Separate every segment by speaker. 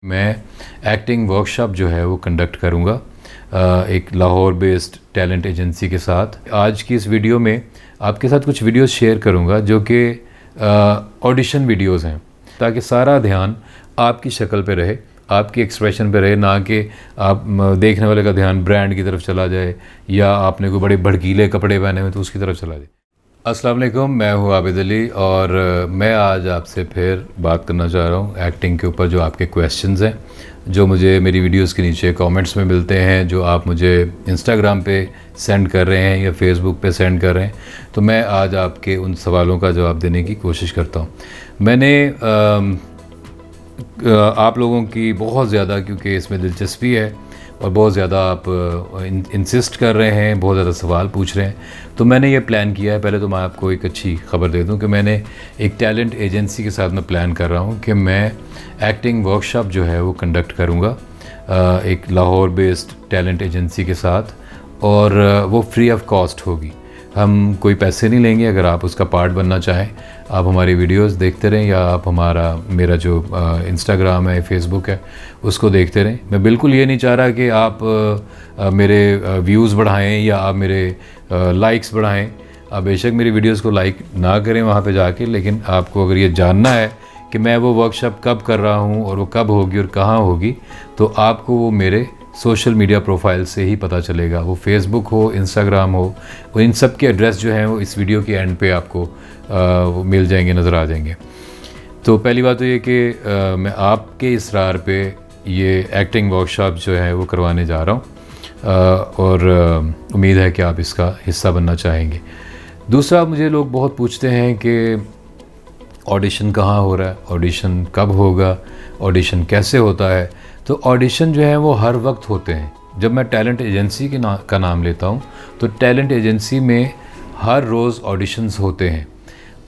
Speaker 1: मैं acting workshop जो है वो कंडक्ट करूँगा एक लाहौर बेस्ड टैलेंट एजेंसी के साथ। आज की इस वीडियो में आपके साथ कुछ वीडियोस शेयर करूँगा जो कि ऑडिशन वीडियोस हैं, ताकि सारा ध्यान आपकी शक्ल पे रहे, आपकी एक्सप्रेशन पे रहे, ना कि आप देखने वाले का ध्यान ब्रांड की तरफ चला जाए या आपने कोई बड़े भड़कीले कपड़े पहने हुए तो उसकी तरफ चला जाए। अस्सलाम वालेकुम, मैं हूँ आबिद अली और मैं आज आपसे फिर बात करना चाह रहा हूँ एक्टिंग के ऊपर। जो आपके क्वेश्चंस हैं, जो मुझे मेरी वीडियोस के नीचे कमेंट्स में मिलते हैं, जो आप मुझे इंस्टाग्राम पे सेंड कर रहे हैं या फेसबुक पे सेंड कर रहे हैं, तो मैं आज आपके उन सवालों का जवाब देने की कोशिश करता हूँ। मैंने आप लोगों की बहुत ज़्यादा, क्योंकि इसमें दिलचस्पी है और बहुत ज़्यादा आप इंसिस्ट कर रहे हैं, बहुत ज़्यादा सवाल पूछ रहे हैं, तो मैंने ये प्लान किया है। पहले तो मैं आपको एक अच्छी खबर दे दूं कि मैंने एक टैलेंट एजेंसी के साथ में प्लान कर रहा हूं कि मैं एक्टिंग वर्कशॉप जो है वो कंडक्ट करूंगा एक लाहौर बेस्ड टैलेंट एजेंसी के साथ, और वो फ्री ऑफ कॉस्ट होगी। हम कोई पैसे नहीं लेंगे। अगर आप उसका पार्ट बनना चाहें, आप हमारी वीडियोस देखते रहें या आप मेरा जो इंस्टाग्राम है, फेसबुक है, उसको देखते रहें। मैं बिल्कुल ये नहीं चाह रहा कि आप मेरे व्यूज़ बढ़ाएं या आप मेरे लाइक्स बढ़ाएं। आप बेशक मेरी वीडियोस को लाइक ना करें वहाँ पे जाके, लेकिन आपको अगर ये जानना है कि मैं वो वर्कशॉप कब कर रहा हूँ और वो कब होगी और कहाँ होगी, तो आपको वो मेरे सोशल मीडिया प्रोफाइल से ही पता चलेगा। वो फेसबुक हो, इंस्टाग्राम हो, वो इन सब के एड्रेस जो हैं वो इस वीडियो के एंड पे आपको वो मिल जाएंगे, नज़र आ जाएंगे। तो पहली बात तो ये कि मैं आपके इसरार पे ये एक्टिंग वर्कशॉप जो है वो करवाने जा रहा हूँ और उम्मीद है कि आप इसका हिस्सा बनना चाहेंगे। दूसरा, मुझे लोग बहुत पूछते हैं कि ऑडिशन कहाँ हो रहा है, ऑडिशन कब होगा, ऑडिशन कैसे होता है। तो ऑडिशन जो है वो हर वक्त होते हैं। जब मैं टैलेंट एजेंसी का नाम लेता हूँ, तो टैलेंट एजेंसी में हर रोज़ ऑडिशंस होते हैं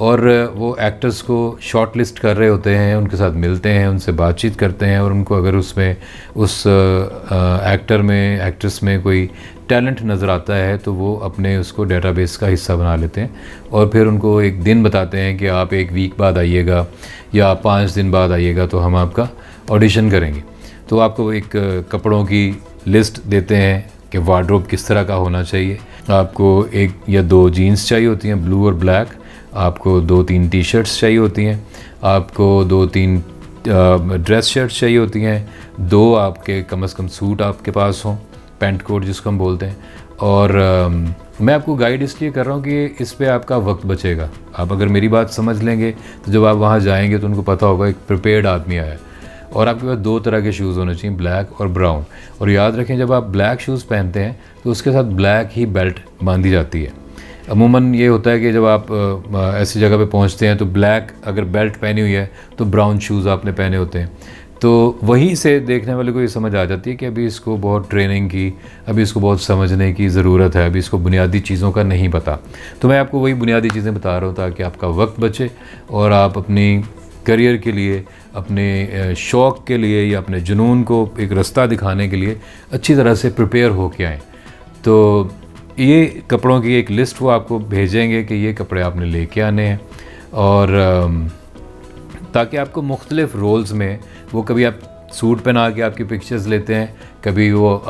Speaker 1: और वो एक्टर्स को शॉर्ट लिस्ट कर रहे होते हैं, उनके साथ मिलते हैं, उनसे बातचीत करते हैं, और उनको अगर उसमें उस एक्टर में, एक्ट्रेस में कोई टैलेंट नज़र आता है तो वो अपने उसको डेटाबेस का हिस्सा बना लेते हैं और फिर उनको एक दिन बताते हैं कि आप एक वीक बाद आइएगा या 5 दिन बाद आइएगा, तो हम आपका ऑडिशन करेंगे। तो आपको एक कपड़ों की लिस्ट देते हैं कि वार्डरोब किस तरह का होना चाहिए। आपको 1 या 2 जीन्स चाहिए होती हैं, ब्लू और ब्लैक। आपको 2-3 टी शर्ट्स चाहिए होती हैं। आपको 2-3 ड्रेस शर्ट्स चाहिए होती हैं। 2 आपके कम से कम सूट आपके पास हों, पैंट कोट जिसको हम बोलते हैं। और मैं आपको गाइड इसलिए कर रहा हूँ कि इस पे आपका वक्त बचेगा। आप अगर मेरी बात समझ लेंगे तो जब आप वहाँ जाएंगे तो उनको पता होगा एक प्रिपेयर्ड आदमी आया है। और आपके पास 2 तरह के शूज़ होने चाहिए, ब्लैक और ब्राउन। और याद रखें, जब आप ब्लैक शूज़ पहनते हैं तो उसके साथ ब्लैक ही बेल्ट बांधी जाती है। अमूमन ये होता है कि जब आप ऐसी जगह पे पहुंचते हैं तो ब्लैक अगर बेल्ट पहनी हुई है तो ब्राउन शूज़ आपने पहने होते हैं। तो वहीं से देखने वाले को ये समझ आ जाती है कि अभी इसको बहुत ट्रेनिंग की, अभी इसको बहुत समझने की ज़रूरत है, अभी इसको बुनियादी चीज़ों का नहीं पता। तो मैं आपको वही बुनियादी चीज़ें बता रहा हूँ ताकि आपका वक्त बचे और आप अपनी करियर के लिए, अपने शौक़ के लिए या अपने जुनून को एक रास्ता दिखाने के लिए अच्छी तरह से प्रिपेयर हो के आएँ। तो ये कपड़ों की एक लिस्ट वो आपको भेजेंगे कि ये कपड़े आपने लेके आने हैं, और ताकि आपको मुख्तलिफ़ रोल्स में, वो कभी आप सूट पहना के आपकी पिक्चर्स लेते हैं, कभी वो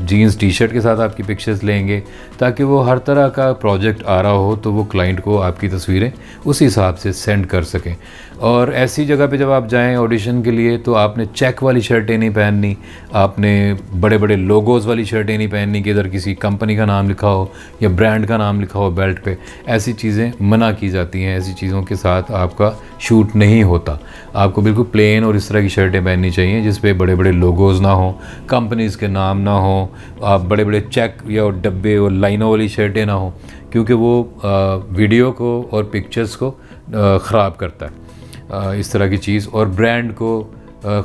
Speaker 1: जीन्स टी शर्ट के साथ आपकी पिक्चर्स लेंगे, ताकि वो हर तरह का प्रोजेक्ट आ रहा हो तो वो क्लाइंट को आपकी तस्वीरें उस हिसाब से सेंड कर सकें। और ऐसी जगह पे जब आप जाएं ऑडिशन के लिए तो आपने चेक वाली शर्टें नहीं पहननी, आपने बड़े बड़े लोगोज़ वाली शर्टें नहीं पहननी कि इधर किसी कंपनी का नाम लिखा हो या ब्रांड का नाम लिखा हो बेल्ट पे। ऐसी चीज़ें मना की जाती हैं, ऐसी चीज़ों के साथ आपका शूट नहीं होता। आपको बिल्कुल प्लेन और इस तरह की शर्टें पहननी चाहिए जिस पे बड़े बड़े लोगोज़ ना हो, कंपनीज़ के नाम ना हो, आप बड़े बड़े चेक या डब्बे और लाइनों वाली शर्टें ना हो, क्योंकि वो वीडियो को और पिक्चर्स को ख़राब करता है इस तरह की चीज़। और ब्रांड को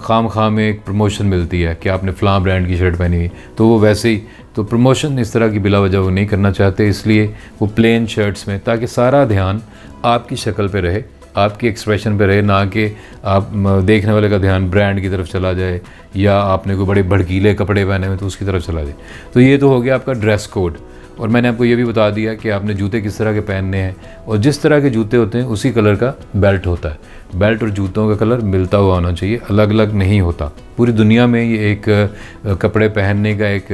Speaker 1: खाम में एक प्रमोशन मिलती है कि आपने फ़लाँ ब्रांड की शर्ट पहनी हुई, तो वो वैसे ही तो प्रमोशन इस तरह की बिला वजह वो नहीं करना चाहते, इसलिए वो प्लेन शर्ट्स में, ताकि सारा ध्यान आपकी शक्ल पे रहे, आपकी एक्सप्रेशन पे रहे, ना कि आप देखने वाले का ध्यान ब्रांड की तरफ चला जाए या आपने कोई बड़े भड़कीले कपड़े पहने हुए तो उसकी तरफ चला जाए। तो ये तो हो गया आपका ड्रेस कोड। और मैंने आपको ये भी बता दिया कि आपने जूते किस तरह के पहनने हैं, और जिस तरह के जूते होते हैं उसी कलर का बेल्ट होता है। बेल्ट और जूतों का कलर मिलता हुआ होना चाहिए, अलग अलग नहीं होता। पूरी दुनिया में ये एक कपड़े पहनने का एक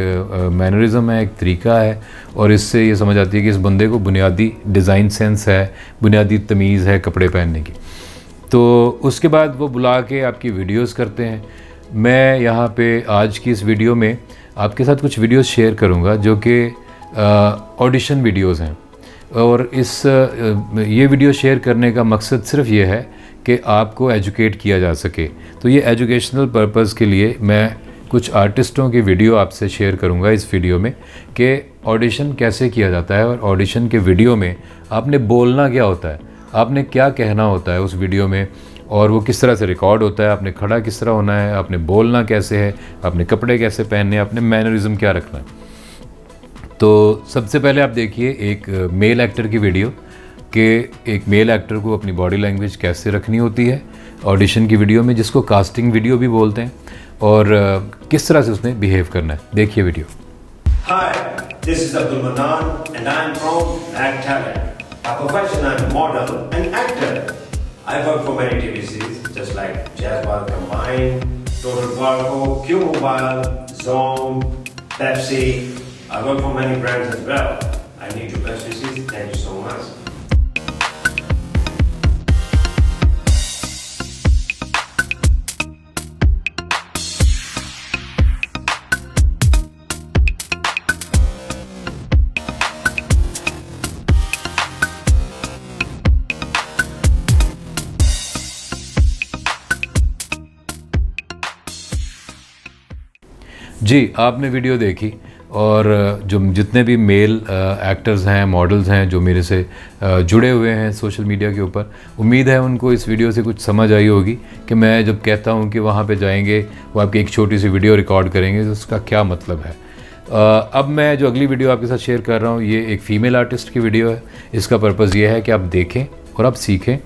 Speaker 1: मैनरिज़म है, एक तरीका है, और इससे ये समझ आती है कि इस बंदे को बुनियादी डिज़ाइन सेंस है, बुनियादी तमीज़ है कपड़े पहनने की। तो उसके बाद वो बुला के आपकी वीडियोस करते हैं। मैं यहाँ पे आज की इस वीडियो में आपके साथ कुछ वीडियोस शेयर करूँगा जो कि ऑडिशन वीडियोस हैं, और ये वीडियो शेयर करने का मकसद सिर्फ ये है कि आपको एजुकेट किया जा सके। तो ये एजुकेशनल पर्पज़ के लिए मैं कुछ आर्टिस्टों की वीडियो आपसे शेयर करूँगा इस वीडियो में कि ऑडिशन कैसे किया जाता है, और ऑडिशन के वीडियो में आपने बोलना क्या होता है, आपने क्या कहना होता है उस वीडियो में, और वो किस तरह से रिकॉर्ड होता है, आपने खड़ा किस तरह होना है, आपने बोलना कैसे है, आपने कपड़े कैसे पहनने हैं, आपने मैनरिज़म क्या रखना है। तो सबसे पहले आप देखिए एक मेल एक्टर की वीडियो कि एक मेल एक्टर को अपनी बॉडी लैंग्वेज कैसे रखनी होती है ऑडिशन की वीडियो में, जिसको कास्टिंग वीडियो भी बोलते हैं, और किस तरह से उसने बिहेव करना है। देखिए video.
Speaker 2: Hi, this is Abdul Manan and I am from Black Talent. By profession I am a model and actor. I work for many TV series just like Jazzwal Combine, Total Barco, Q Mobile, Zone, Pepsi. I work for many brands as well. I need your best wishes. Thank you so much.
Speaker 1: जी, आपने video देखी, और जो जितने भी male actors हैं, models हैं जो मेरे से जुड़े हुए हैं सोशल मीडिया के ऊपर, उम्मीद है उनको इस वीडियो से कुछ समझ आई होगी कि मैं जब कहता हूं कि वहां पे जाएंगे, वो आपकी एक छोटी सी वीडियो रिकॉर्ड करेंगे, तो उसका क्या मतलब है। अब मैं जो अगली वीडियो आपके साथ शेयर कर रहा हूँ, ये एक फ़ीमेल आर्टिस्ट की वीडियो है। इसका पर्पज़ ये है कि आप देखें और आप सीखें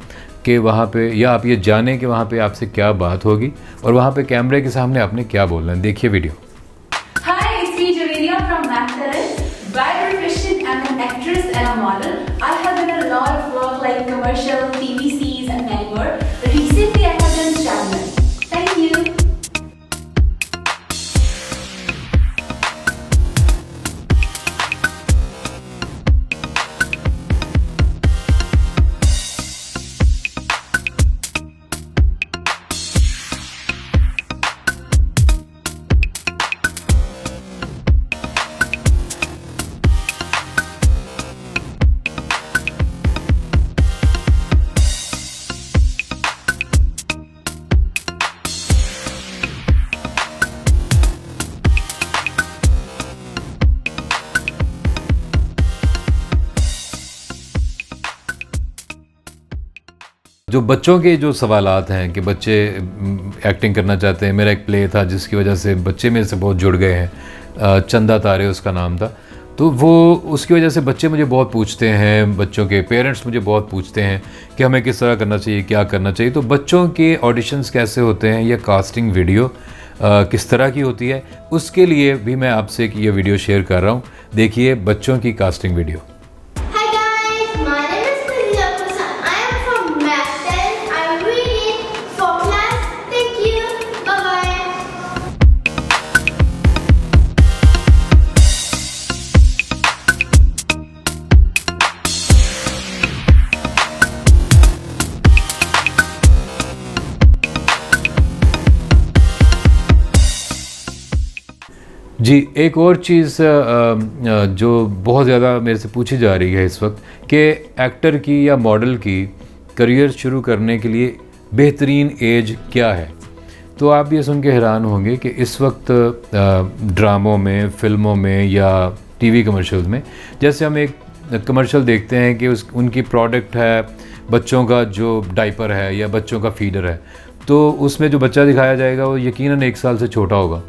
Speaker 1: कि वहाँ पे, या आप ये जानें कि वहाँ पे आपसे क्या बात होगी, और वहाँ पे कैमरे के सामने आपने क्या बोलना है। देखिए video.
Speaker 3: From Magdalene. By profession, I'm an actress and a model. I have done a lot of work like commercial, TVCs and many more. Recently, I have done traveling. Thank you.
Speaker 1: जो बच्चों के जो सवालात हैं कि बच्चे acting करना चाहते हैं। मेरा एक प्ले था जिसकी वजह से बच्चे मेरे से बहुत जुड़ गए हैं, चंदा तारे उसका नाम था। तो वो उसकी वजह से बच्चे मुझे बहुत पूछते हैं, बच्चों के पेरेंट्स मुझे बहुत पूछते हैं कि हमें किस तरह करना चाहिए, क्या करना चाहिए। तो बच्चों के ऑडिशंस कैसे होते हैं, या कास्टिंग वीडियो किस तरह की होती है, उसके लिए भी मैं आपसे ये वीडियो शेयर कर रहा हूँ। देखिए बच्चों की कास्टिंग वीडियो। जी, एक और चीज़ जो बहुत ज़्यादा मेरे से पूछी जा रही है इस वक्त कि एक्टर की या मॉडल की करियर शुरू करने के लिए बेहतरीन एज क्या है। तो आप ये सुन के हैरान होंगे कि इस वक्त ड्रामों में, फिल्मों में या टीवी कमर्शियल्स में, जैसे हम एक कमर्शियल देखते हैं कि उनकी प्रोडक्ट है बच्चों का जो डायपर है या बच्चों का फीडर है, तो उसमें जो बच्चा दिखाया जाएगा वो यकीनन 1 साल से छोटा होगा,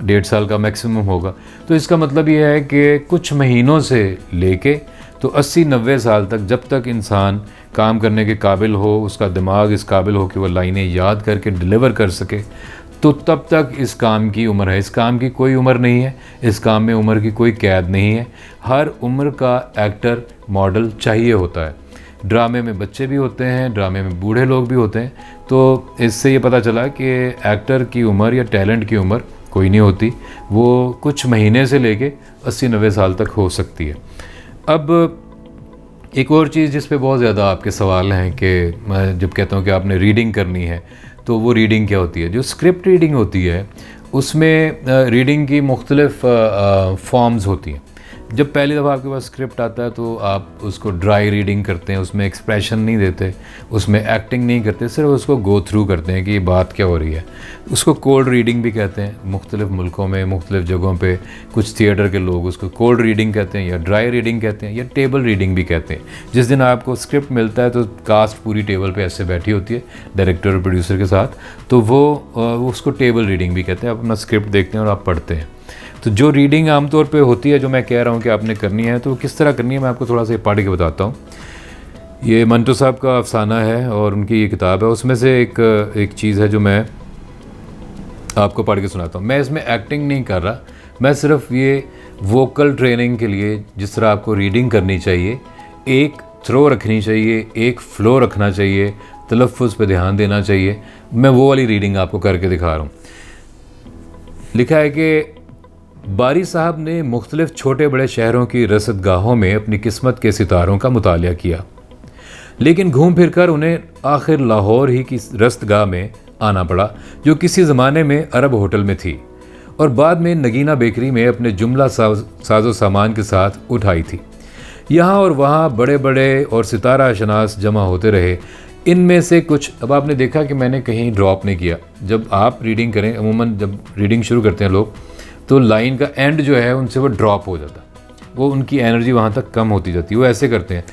Speaker 1: 1.5 साल का मैक्सिमम होगा। तो इसका मतलब ये है कि कुछ महीनों से लेके तो 80-90 साल तक, जब तक इंसान काम करने के काबिल हो, उसका दिमाग इस काबिल हो कि वो लाइनें याद करके डिलीवर कर सके, तो तब तक इस काम की उम्र है। इस काम की कोई उम्र नहीं है, इस काम में उम्र की कोई कैद नहीं है। हर उम्र का एक्टर मॉडल चाहिए होता है। ड्रामे में बच्चे भी होते हैं, ड्रामे में बूढ़े लोग भी होते हैं। तो इससे ये पता चला कि एक्टर की उम्र या टैलेंट की उम्र कोई नहीं होती, वो कुछ महीने से लेके 80-90 साल तक हो सकती है। अब एक और चीज़ जिस पे बहुत ज़्यादा आपके सवाल हैं कि मैं जब कहता हूँ कि आपने रीडिंग करनी है, तो वो रीडिंग क्या होती है? जो स्क्रिप्ट रीडिंग होती है उसमें रीडिंग की मुख्तलिफ़ फॉर्म्स होती हैं। जब पहली दफ़ा आपके पास स्क्रिप्ट आता है तो आप उसको ड्राई रीडिंग करते हैं, उसमें एक्सप्रेशन नहीं देते, उसमें एक्टिंग नहीं करते, सिर्फ उसको गो थ्रू करते हैं कि ये बात क्या हो रही है। उसको कोल्ड रीडिंग भी कहते हैं। मुख्तलिफ़ मुल्कों में मुख्तलिफ़ जगहों पे कुछ थिएटर के लोग उसको कोल्ड रीडिंग कहते हैं या ड्राई रीडिंग कहते हैं या टेबल रीडिंग भी कहते हैं। जिस दिन आपको स्क्रिप्ट मिलता है तो कास्ट पूरी टेबल पर ऐसे बैठी होती है डायरेक्टर और प्रोड्यूसर के साथ, तो वो उसको टेबल रीडिंग भी कहते हैं। आप अपना स्क्रिप्ट देखते हैं और आप पढ़ते हैं। तो जो रीडिंग आमतौर पे होती है, जो मैं कह रहा हूँ कि आपने करनी है, तो किस तरह करनी है मैं आपको थोड़ा सा पढ़ के बताता हूँ। ये मंटो साहब का अफसाना है और उनकी ये किताब है, उसमें से एक चीज़ है जो मैं आपको पढ़ के सुनाता हूँ। मैं इसमें एक्टिंग नहीं कर रहा, मैं सिर्फ ये वोकल ट्रेनिंग के लिए जिस तरह आपको रीडिंग करनी चाहिए, एक थ्रो रखनी चाहिए, एक फ़्लो रखना चाहिए, तलफ़्फ़ुज़ पे ध्यान देना चाहिए, मैं वो वाली रीडिंग आपको करके दिखा रहा हूँ। लिखा है कि बारी साहब ने मुख्तलिफ़ छोटे बड़े शहरों की रसदगाहों में अपनी किस्मत के सितारों का मुतालिया किया, लेकिन घूम फिर कर उन्हें आखिर लाहौर ही की रसदगाह में आना पड़ा, जो किसी ज़माने में अरब होटल में थी और बाद में नगीना बेकरी में अपने जुमला साजो सामान के साथ उठाई थी। यहाँ और वहाँ बड़े बड़े और सितारा शनास जमा होते रहे। इनमें से कुछ, अब आपने देखा कि मैंने कहीं ड्रॉप नहीं किया। जब आप रीडिंग करें, अमूमन जब रीडिंग शुरू करते हैं लोग, तो लाइन का एंड जो है उनसे वो ड्रॉप हो जाता, वो उनकी एनर्जी वहाँ तक कम होती जाती है, वो ऐसे करते हैं।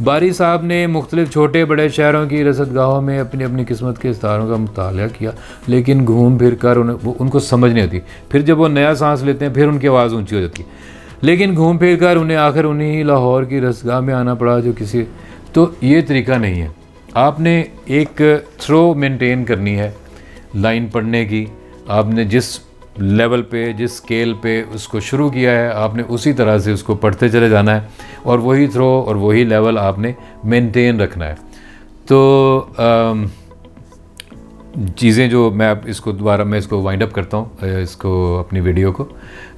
Speaker 1: बारी साहब ने मुख्तलिफ़ छोटे बड़े शहरों की रसदगाहों में अपनी अपनी किस्मत के सितारों का मुतालिया किया, लेकिन घूम फिर कर उनको समझ नहीं आती। फिर जब वो नया सांस लेते हैं फिर उनकी आवाज़ ऊंची हो जाती है, लेकिन घूम फिर कर उन्हें आखिर उन्हीं लाहौर की रसदगाह में आना पड़ा जो किसी। तो ये तरीका नहीं है। आपने एक थ्रो मेंटेन करनी है लाइन पढ़ने की। आपने जिस लेवल पे, जिस स्केल पे उसको शुरू किया है, आपने उसी तरह से उसको पढ़ते चले जाना है और वही थ्रो और वही लेवल आपने मेंटेन रखना है। तो चीज़ें जो मैं इसको दोबारा मैं इसको वाइंड अप करता हूँ, इसको अपनी वीडियो को।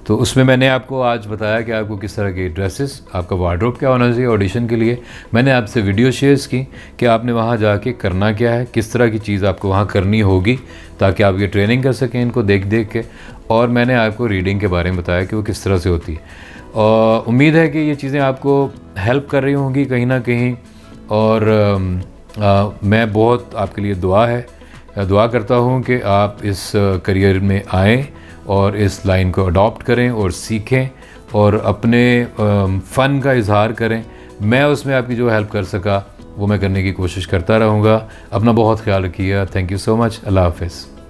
Speaker 1: तो उसमें मैंने आपको आज बताया कि आपको किस तरह की ड्रेसेस, आपका वार्डरोब क्या होना चाहिए ऑडिशन के लिए। मैंने आपसे वीडियो शेयर्स की कि आपने वहाँ जाके करना क्या है, किस तरह की चीज़ आपको वहाँ करनी होगी ताकि आप ये ट्रेनिंग कर सकें इनको देख देख के। और मैंने आपको रीडिंग के बारे में बताया कि वो किस तरह से होती है। और उम्मीद है कि ये चीज़ें आपको हेल्प कर रही होंगी कहीं ना कहीं। और मैं बहुत आपके लिए दुआ करता हूँ कि आप इस करियर में आएँ और इस लाइन को अडॉप्ट करें और सीखें और अपने फ़न का इजहार करें। मैं उसमें आपकी जो हेल्प कर सका वो मैं करने की कोशिश करता रहूँगा। अपना बहुत ख्याल रखिएगा। Thank you so much. अल्लाह हाफ़िज़।